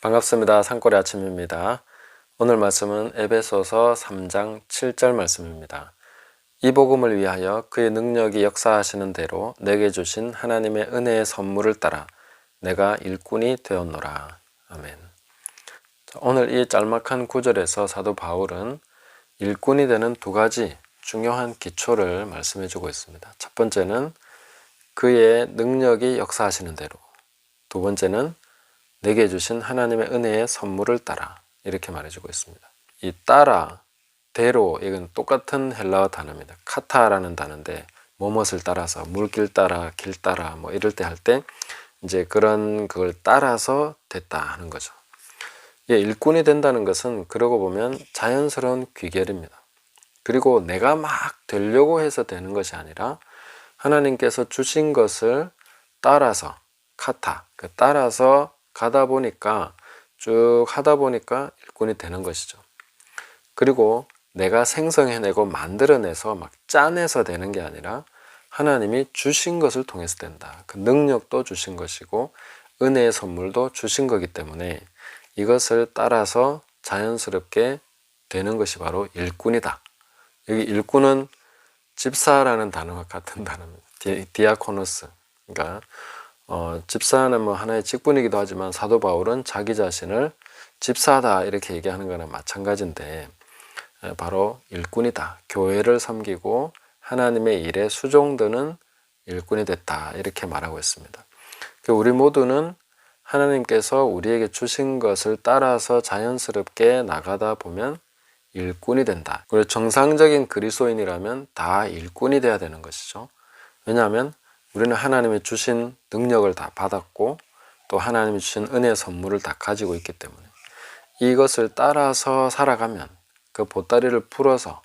반갑습니다. 산골의 아침입니다. 오늘 말씀은 에베소서 3장 7절 말씀입니다. 이 복음을 위하여 그의 능력이 역사하시는 대로 내게 주신 하나님의 은혜의 선물을 따라 내가 일꾼이 되었노라. 아멘. 오늘 이 짤막한 구절에서 사도 바울은 일꾼이 되는 두 가지 중요한 기초를 말씀해 주고 있습니다. 첫 번째는 그의 능력이 역사하시는 대로, 두 번째는 내게 주신 하나님의 은혜의 선물을 따라, 이렇게 말해주고 있습니다. 이 따라, 대로, 이건 똑같은 헬라어 단어입니다. 카타라는 단어인데 무엇을 따라서, 물길 따라, 길 따라 뭐 이럴 때 할 때 이제 그걸 따라서 됐다 하는 거죠. 일꾼이 된다는 것은 그러고 보면 자연스러운 귀결입니다. 그리고 내가 막 되려고 해서 되는 것이 아니라 하나님께서 주신 것을 따라서, 카타, 따라서 가다 보니까 쭉 하다 보니까 일꾼이 되는 것이죠. 그리고 내가 생성해내고 만들어내서 막 짜내서 되는 게 아니라 하나님이 주신 것을 통해서 된다. 그 능력도 주신 것이고 은혜의 선물도 주신 거기 때문에 이것을 따라서 자연스럽게 되는 것이 바로 일꾼이다. 여기 일꾼은 집사라는 단어와 같은 단어입니다. 디아코노스. 그러니까 집사는 뭐 하나의 직분이기도 하지만 사도 바울은 자기 자신을 집사다 이렇게 얘기하는 거나 마찬가지인데 바로 일꾼이다. 교회를 섬기고 하나님의 일에 수종드는 일꾼이 됐다 이렇게 말하고 있습니다. 우리 모두는 하나님께서 우리에게 주신 것을 따라서 자연스럽게 나가다 보면 일꾼이 된다. 그리고 정상적인 그리스도인이라면 다 일꾼이 돼야 되는 것이죠. 왜냐하면 우리는 하나님이 주신 능력을 다 받았고 또 하나님이 주신 은혜의 선물을 다 가지고 있기 때문에 이것을 따라서 살아가면, 그 보따리를 풀어서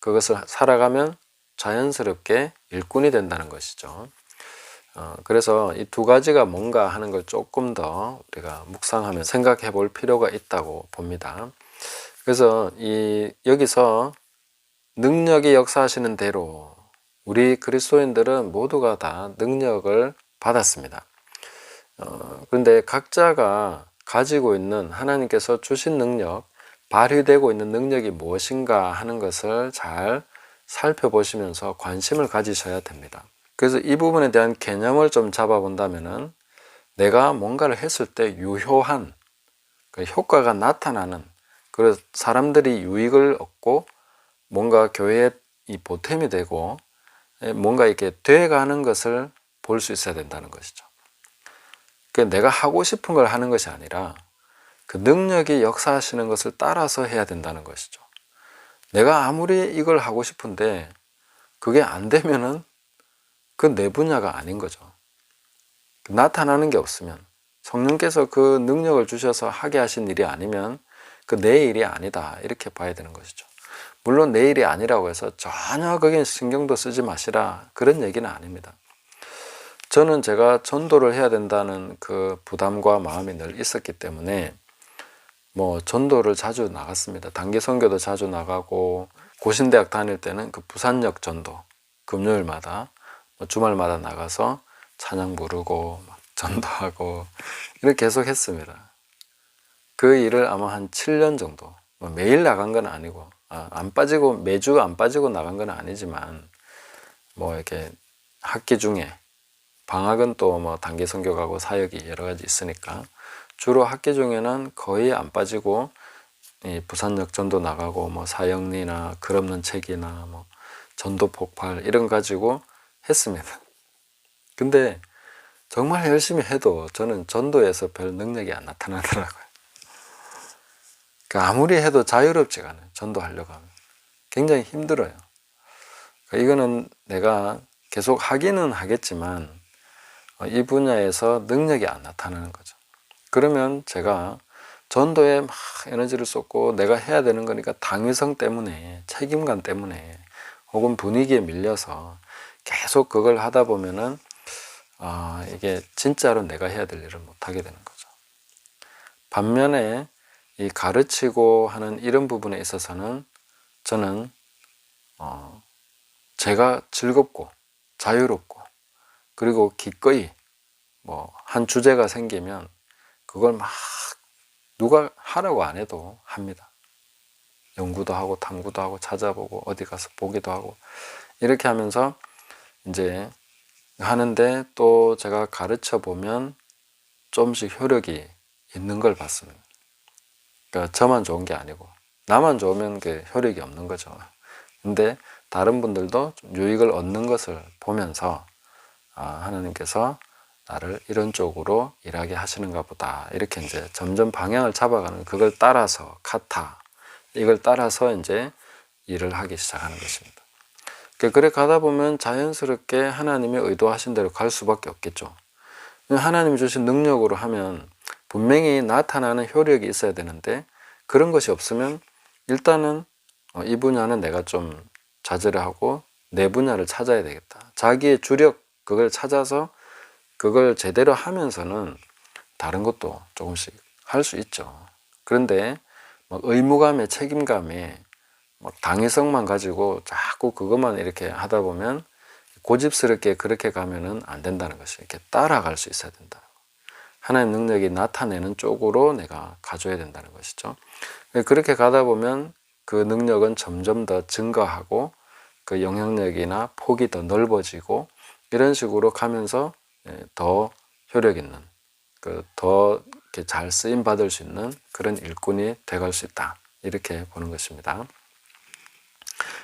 그것을 살아가면 자연스럽게 일꾼이 된다는 것이죠. 그래서 이 두 가지가 뭔가 하는 걸 조금 더 우리가 묵상하며 생각해 볼 필요가 있다고 봅니다. 그래서 여기서 능력이 역사하시는 대로 우리 그리스도인들은 모두가 다 능력을 받았습니다. 그런데 각자가 가지고 있는 하나님께서 주신 능력, 발휘되고 있는 능력이 무엇인가 하는 것을 잘 살펴보시면서 관심을 가지셔야 됩니다. 그래서 이 부분에 대한 개념을 좀 잡아본다면은 내가 뭔가를 했을 때 유효한 그 효과가 나타나는, 그래서 사람들이 유익을 얻고 뭔가 교회에 이 보탬이 되고 뭔가 이렇게 돼가는 것을 볼 수 있어야 된다는 것이죠. 내가 하고 싶은 걸 하는 것이 아니라 그 능력이 역사하시는 것을 따라서 해야 된다는 것이죠. 내가 아무리 이걸 하고 싶은데 그게 안 되면은 그 내 분야가 아닌 거죠. 나타나는 게 없으면, 성령께서 그 능력을 주셔서 하게 하신 일이 아니면 그 내 일이 아니다 이렇게 봐야 되는 것이죠. 물론 내 일이 아니라고 해서 전혀 거기에 신경도 쓰지 마시라 그런 얘기는 아닙니다. 저는 제가 전도를 해야 된다는 그 부담과 마음이 늘 있었기 때문에 뭐 전도를 자주 나갔습니다. 단기 선교도 자주 나가고, 고신대학 다닐 때는 그 부산역 전도 금요일마다 주말마다 나가서 찬양 부르고 막 전도하고 이렇게 계속 했습니다. 그 일을 아마 한 7년 정도, 매일 나간 건 아니고 안 빠지고 매주 안 빠지고 나간 건 아니지만 뭐 이렇게 학기 중에, 방학은 또 뭐 단기 선교 가고 사역이 여러 가지 있으니까 주로 학기 중에는 거의 안 빠지고 이 부산역 전도 나가고 뭐 사형리나 글 없는 책이나 뭐 전도 폭발 이런 가지고 했습니다. 근데 정말 열심히 해도 저는 전도에서 별 능력이 안 나타나더라고요. 아무리 해도 자유롭지가 않아요. 전도하려고 하면 굉장히 힘들어요. 이거는 내가 계속 하기는 하겠지만 이 분야에서 능력이 안 나타나는 거죠. 그러면 제가 전도에 막 에너지를 쏟고 내가 해야 되는 거니까 당위성 때문에, 책임감 때문에 혹은 분위기에 밀려서 계속 그걸 하다 보면은 이게 진짜로 내가 해야 될 일을 못 하게 되는 거죠. 반면에 이 가르치고 하는 이런 부분에 있어서는 저는 제가 즐겁고 자유롭고 그리고 기꺼이 뭐 한 주제가 생기면 그걸 막 누가 하라고 안 해도 합니다. 연구도 하고 탐구도 하고 찾아보고 어디 가서 보기도 하고 이렇게 하면서 이제 하는데, 또 제가 가르쳐 보면 조금씩 효력이 있는 걸 봤습니다. 그러니까 저만 좋은 게 아니고 나만 좋으면 그 효력이 없는 거죠. 근데 다른 분들도 좀 유익을 얻는 것을 보면서 하나님께서 나를 이런 쪽으로 일하게 하시는가 보다, 이렇게 이제 점점 방향을 잡아가는, 그걸 따라서 카타, 이걸 따라서 이제 일을 하기 시작하는 것입니다. 그래 가다 보면 자연스럽게 하나님이 의도하신 대로 갈 수밖에 없겠죠. 하나님이 주신 능력으로 하면 분명히 나타나는 효력이 있어야 되는데, 그런 것이 없으면 일단은 이 분야는 내가 좀 자제를 하고 내 분야를 찾아야 되겠다. 자기의 주력 그걸 찾아서 그걸 제대로 하면서는 다른 것도 조금씩 할 수 있죠. 그런데 막 의무감에 책임감에 막 당위성만 가지고 자꾸 그것만 이렇게 하다 보면 고집스럽게 그렇게 가면은 안 된다는 것이, 이렇게 따라갈 수 있어야 된다. 하나님 능력이 나타내는 쪽으로 내가 가져야 된다는 것이죠. 그렇게 가다 보면 그 능력은 점점 더 증가하고 그 영향력이나 폭이 더 넓어지고, 이런 식으로 가면서 더 효력 있는, 더 잘 쓰임 받을 수 있는 그런 일꾼이 돼갈 수 있다, 이렇게 보는 것입니다.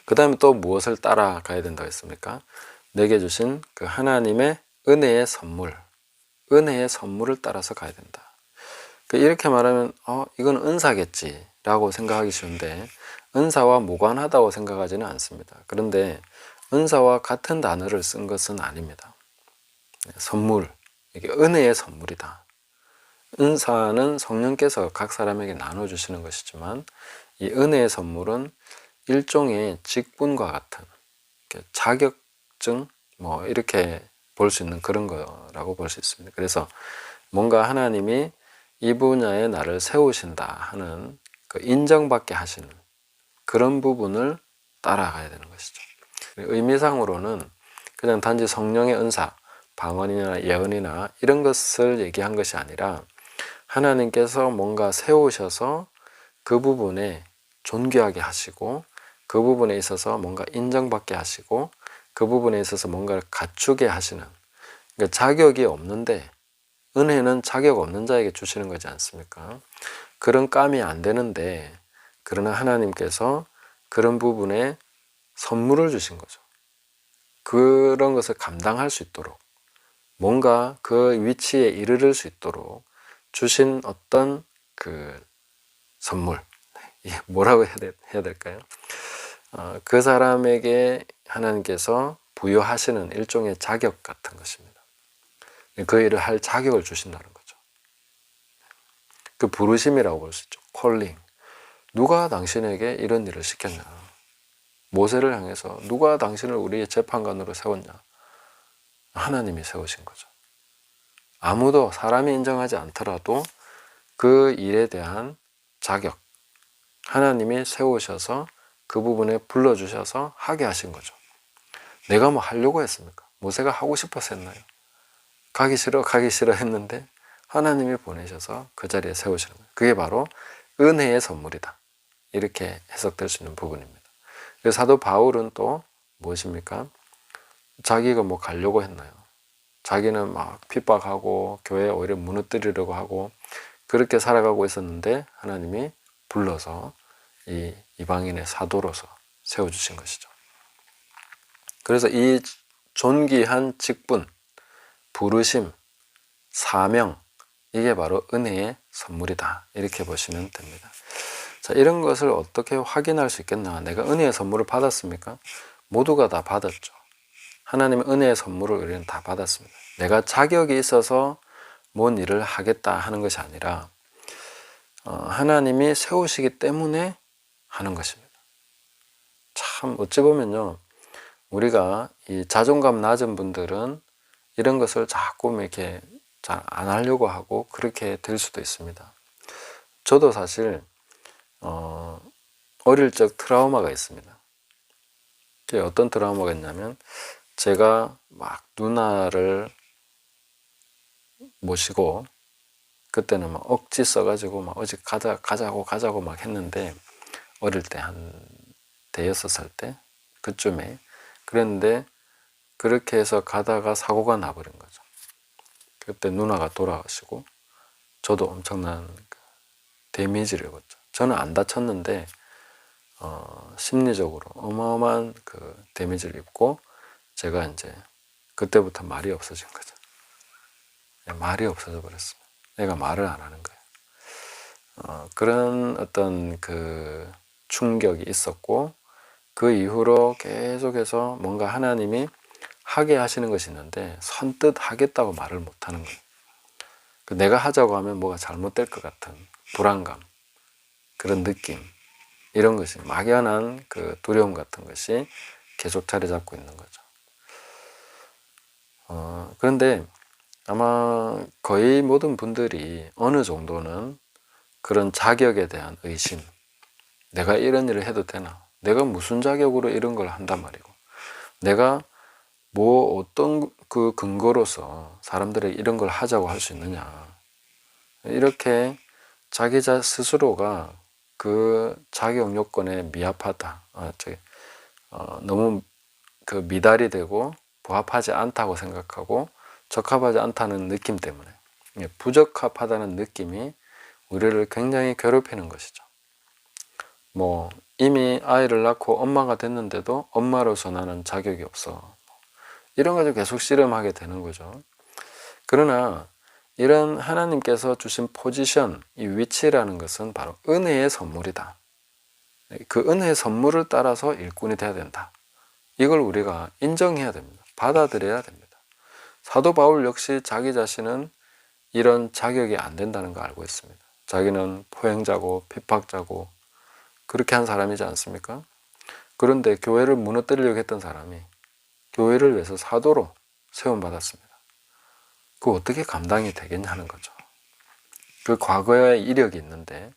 그 다음에 또 무엇을 따라가야 된다고 했습니까? 내게 주신 그 하나님의 은혜의 선물, 은혜의 선물을 따라서 가야 된다. 이렇게 말하면 이건 은사겠지 라고 생각하기 쉬운데, 은사와 무관하다고 생각하지는 않습니다. 그런데 은사와 같은 단어를 쓴 것은 아닙니다. 선물, 이게 은혜의 선물이다. 은사는 성령께서 각 사람에게 나눠주시는 것이지만, 이 은혜의 선물은 일종의 직분과 같은 자격증, 이렇게 볼 수 있는 그런 거라고 볼 수 있습니다. 그래서 뭔가 하나님이 이 분야에 나를 세우신다 하는 그 인정받게 하시는 그런 부분을 따라가야 되는 것이죠. 의미상으로는 그냥 단지 성령의 은사, 방언이나 예언이나 이런 것을 얘기한 것이 아니라, 하나님께서 뭔가 세우셔서 그 부분에 존귀하게 하시고, 그 부분에 있어서 뭔가 인정받게 하시고, 그 부분에 있어서 뭔가를 갖추게 하시는, 그러니까 자격이 없는데, 은혜는 자격 없는 자에게 주시는 거지 않습니까? 그런 감이 안 되는데, 그러나 하나님께서 그런 부분에 선물을 주신 거죠. 그런 것을 감당할 수 있도록, 뭔가 그 위치에 이르를 수 있도록 주신 어떤 그 선물, 뭐라고 해야 될까요? 그 사람에게 하나님께서 부여하시는 일종의 자격 같은 것입니다. 그 일을 할 자격을 주신다는 거죠. 그 부르심이라고 볼 수 있죠. 콜링. 누가 당신에게 이런 일을 시켰냐? 모세를 향해서 누가 당신을 우리의 재판관으로 세웠냐? 하나님이 세우신 거죠. 아무도, 사람이 인정하지 않더라도 그 일에 대한 자격, 하나님이 세우셔서 그 부분에 불러주셔서 하게 하신 거죠. 내가 뭐 하려고 했습니까? 모세가 하고 싶어서 했나요? 가기 싫어 했는데 하나님이 보내셔서 그 자리에 세우시는 거예요. 그게 바로 은혜의 선물이다, 이렇게 해석될 수 있는 부분입니다. 그래서 사도 바울은 또 무엇입니까? 자기가 뭐 가려고 했나요? 자기는 막 핍박하고 교회에 오히려 무너뜨리려고 하고 그렇게 살아가고 있었는데, 하나님이 불러서 이 이방인의 사도로서 세워주신 것이죠. 그래서 이 존귀한 직분, 부르심, 사명, 이게 바로 은혜의 선물이다, 이렇게 보시면 됩니다. 자, 이런 것을 어떻게 확인할 수 있겠나? 내가 은혜의 선물을 받았습니까? 모두가 다 받았죠. 하나님의 은혜의 선물을 우리는 다 받았습니다. 내가 자격이 있어서 뭔 일을 하겠다 하는 것이 아니라 하나님이 세우시기 때문에 하는 것입니다. 참 어찌 보면요, 우리가 이 자존감 낮은 분들은 이런 것을 자꾸 이렇게 잘 안 하려고 하고 그렇게 될 수도 있습니다. 저도 사실 어릴 적 트라우마가 있습니다. 어떤 트라우마가 있냐면, 제가 막 누나를 모시고 그때는 막 억지 써가지고 막 어디 가자고 막 했는데, 어릴 때 한 대여섯 살 때 그쯤에 그랬는데, 그렇게 해서 가다가 사고가 나버린 거죠. 그때 누나가 돌아가시고 저도 엄청난 데미지를 입었죠. 저는 안 다쳤는데 심리적으로 어마어마한 그 데미지를 입고, 제가 이제 그때부터 말이 없어진 거죠. 말이 없어져 버렸어요. 내가 말을 안 하는 거예요. 그런 어떤 그 충격이 있었고, 그 이후로 계속해서 뭔가 하나님이 하게 하시는 것이 있는데 선뜻 하겠다고 말을 못 하는 거예요. 내가 하자고 하면 뭐가 잘못될 것 같은 불안감, 그런 느낌, 이런 것이 막연한 그 두려움 같은 것이 계속 자리 잡고 있는 거죠. 그런데 아마 거의 모든 분들이 어느 정도는 그런 자격에 대한 의심, 내가 이런 일을 해도 되나? 내가 무슨 자격으로 이런 걸 한단 말이고, 내가 뭐 어떤 그 근거로서 사람들에게 이런 걸 하자고 할 수 있느냐, 이렇게 자기 스스로가 그 자격 요건에 미합하다, 너무 그 미달이 되고 부합하지 않다고 생각하고 적합하지 않다는 느낌 때문에, 부적합하다는 느낌이 우리를 굉장히 괴롭히는 것이죠. 뭐 이미 아이를 낳고 엄마가 됐는데도 엄마로서 나는 자격이 없어, 이런 것을 계속 씨름하게 되는 거죠. 그러나 이런 하나님께서 주신 포지션, 이 위치라는 것은 바로 은혜의 선물이다. 그 은혜의 선물을 따라서 일꾼이 돼야 된다. 이걸 우리가 인정해야 됩니다. 받아들여야 됩니다. 사도 바울 역시 자기 자신은 이런 자격이 안 된다는 걸 알고 있습니다. 자기는 포행자고 핍박자고 그렇게 한 사람이지 않습니까? 그런데 교회를 무너뜨리려고 했던 사람이 교회를 위해서 사도로 세움받았습니다. 그거 어떻게 감당이 되겠냐 하는 거죠. 그 과거의 이력이 있는데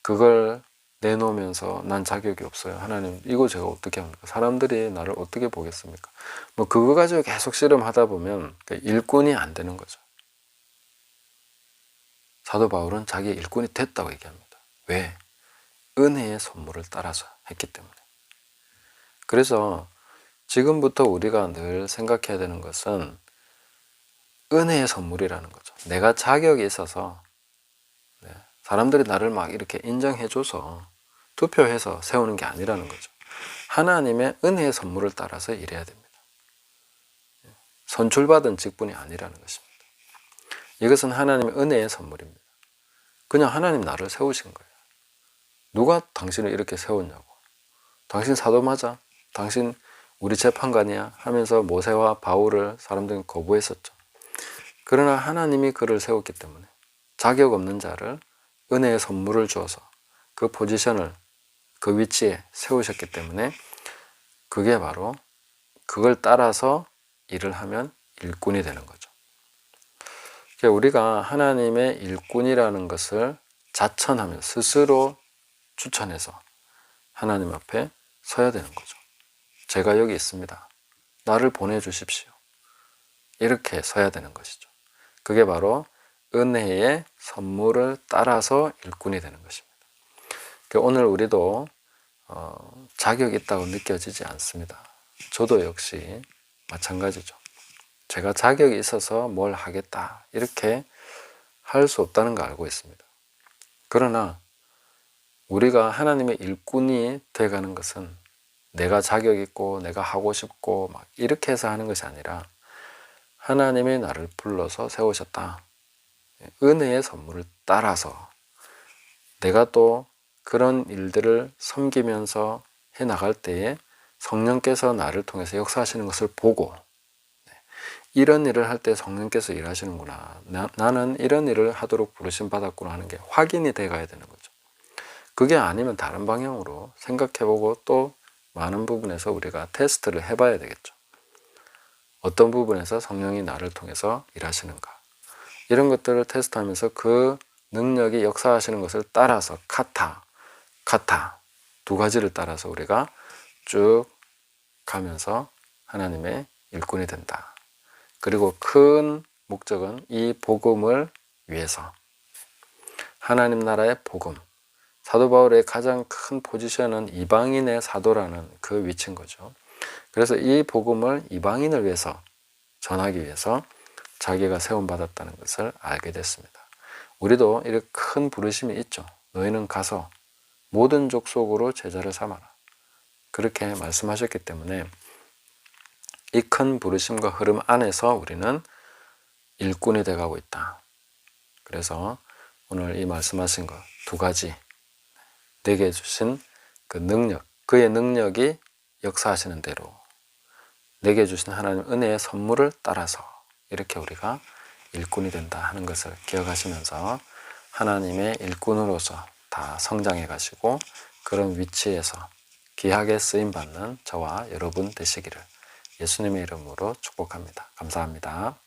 그걸 내놓으면서 난 자격이 없어요. 하나님, 이거 제가 어떻게 합니까? 사람들이 나를 어떻게 보겠습니까? 뭐 그거 가지고 계속 씨름하다 보면 일꾼이 안 되는 거죠. 사도 바울은 자기 일꾼이 됐다고 얘기합니다. 왜? 은혜의 선물을 따라서 했기 때문에. 그래서 지금부터 우리가 늘 생각해야 되는 것은 은혜의 선물이라는 거죠. 내가 자격이 있어서 사람들이 나를 막 이렇게 인정해줘서 투표해서 세우는 게 아니라는 거죠. 하나님의 은혜의 선물을 따라서 일해야 됩니다. 선출받은 직분이 아니라는 것입니다. 이것은 하나님의 은혜의 선물입니다. 그냥 하나님 나를 세우신 거예요. 누가 당신을 이렇게 세웠냐고. 당신 사도 맞아? 당신 우리 재판관이야? 하면서 모세와 바울을 사람들은 거부했었죠. 그러나 하나님이 그를 세웠기 때문에 자격 없는 자를 은혜의 선물을 주어서 그 포지션을, 그 위치에 세우셨기 때문에 그게 바로 그걸 따라서 일을 하면 일꾼이 되는 거죠. 우리가 하나님의 일꾼이라는 것을 자천하면 스스로 추천해서 하나님 앞에 서야 되는 거죠. 제가 여기 있습니다. 나를 보내주십시오. 이렇게 서야 되는 것이죠. 그게 바로 은혜의 선물을 따라서 일꾼이 되는 것입니다. 오늘 우리도 자격이 있다고 느껴지지 않습니다. 저도 역시 마찬가지죠. 제가 자격이 있어서 뭘 하겠다 이렇게 할 수 없다는 거 알고 있습니다. 그러나 우리가 하나님의 일꾼이 돼가는 것은 내가 자격 있고 내가 하고 싶고 막 이렇게 해서 하는 것이 아니라 하나님이 나를 불러서 세우셨다. 은혜의 선물을 따라서 내가 또 그런 일들을 섬기면서 해나갈 때에 성령께서 나를 통해서 역사하시는 것을 보고, 이런 일을 할 때 성령께서 일하시는구나, 나는 이런 일을 하도록 부르심 받았구나 하는 게 확인이 돼 가야 되는 거죠. 그게 아니면 다른 방향으로 생각해보고 또 많은 부분에서 우리가 테스트를 해봐야 되겠죠. 어떤 부분에서 성령이 나를 통해서 일하시는가, 이런 것들을 테스트하면서 그 능력이 역사하시는 것을 따라서 카타 두 가지를 따라서 우리가 쭉 가면서 하나님의 일꾼이 된다. 그리고 큰 목적은 이 복음을 위해서, 하나님 나라의 복음, 사도 바울의 가장 큰 포지션은 이방인의 사도라는 그 위치인 거죠. 그래서 이 복음을 이방인을 위해서 전하기 위해서 자기가 세움받았다는 것을 알게 됐습니다. 우리도 이렇게 큰 부르심이 있죠. 너희는 가서 모든 족속으로 제자를 삼아라. 그렇게 말씀하셨기 때문에 이 큰 부르심과 흐름 안에서 우리는 일꾼이 돼가고 있다. 그래서 오늘 이 말씀하신 것 두 가지, 내게 주신 그 능력, 그의 능력이 역사하시는 대로 내게 주신 하나님 은혜의 선물을 따라서 이렇게 우리가 일꾼이 된다 하는 것을 기억하시면서 하나님의 일꾼으로서 다 성장해 가시고 그런 위치에서 귀하게 쓰임받는 저와 여러분 되시기를 예수님의 이름으로 축복합니다. 감사합니다.